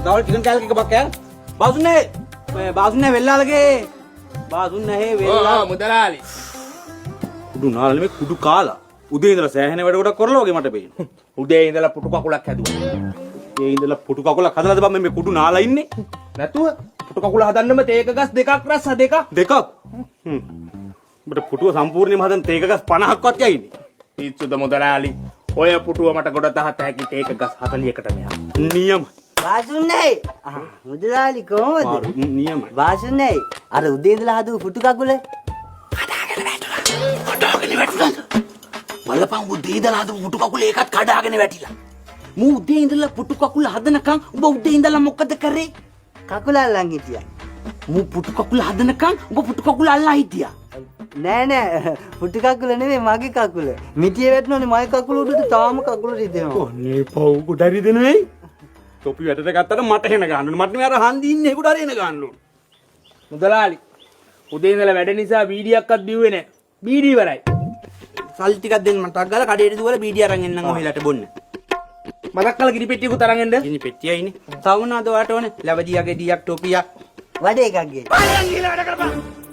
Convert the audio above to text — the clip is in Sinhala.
තවල් චිකන් කෑල්ල එක බක් කෑල්. බාසුනේ. මේ බාසුනේ වෙල්ලාලගේ. බාසුන්නේ හේ වෙල්ලා. මුදලාලි. කුඩු නාලනේ මේ කුඩු කාලා. උදේ ඉඳලා සෑහෙන වැඩ කොටක් කරලා වගේ මට පේනවා. උදේ ඉඳලා පුටු කකුලක් හැදුවා. ඒ ඉඳලා පුටු කකුලක් හදලාද බම් මේ කුඩු නාලා ඉන්නේ? නැතුව පුටු කකුල හදන්නම තේක ගස් දෙකක් රස්සා දෙකක්. දෙකක්. උඹට පුටුව සම්පූර්ණයෙන්ම හදන්න තේක ගස් 50ක්වත් යයිනේ. පිස්සුද මුදලාලි. ඔය පුටුව මට ගොඩ තහත හැකි තේක ගස් 40කට මෙහා. නියම. වාසුන්නේ මුදලාලි කොහොමද? නියමයි. වාසුන්නේ අර උදේ ඉඳලා හදපු පුටු කකුල කඩාගෙන වැටුණාද? බලපන් උදේ ඉඳලා හදපු පුටු කකුල ඒකත් කඩාගෙන වැටිලා. මූ උදේ ඉඳලා පුටු කකුල හදනකම් උඹ උදේ ඉඳලා මොකද කරේ? කකුල අල්ලන් හිටියා. මූ පුටු කකුල හදනකම් උඹ පුටු කකුල අල්ලා හිටියා. නෑ පුටු කකුල නෙමෙයි මගේ කකුල. මිටියේ වැටුණානේ මගේ කකුල උඩට තාම කකුල රිදෙනවා. ඔන්නේ පව් කොට රිදෙනවයි. තොපි වැටට ගත්තට මට හෙන ගන්න ඕනේ. මට මේ අර හන්දි ඉන්නේ ඒකට හරි එන ගන්න ඕනේ. මුදලාලි. උදේ ඉඳලා වැඩ නිසා බීඩියක්වත් බිව්වේ නැහැ. බීඩි ඉවරයි. සල්ලි ටිකක් දෙන්න මට ටක් ගාලා කඩේට දුවලා බීඩිය අරන් එන්නම් ඔහෙලට බොන්න. මතක් කරලා ගිනි පෙට්ටියකුත් අරන් එන්න. ගිනි පෙට්ටියයිනේ. තව මොනවද ඔයාට ඕනේ? ලැබදියාගේ ඩියක් ටොපියක්. වඩේ එකක් ගේ. පාලයන් ගිහලා වැඩ කරපන්.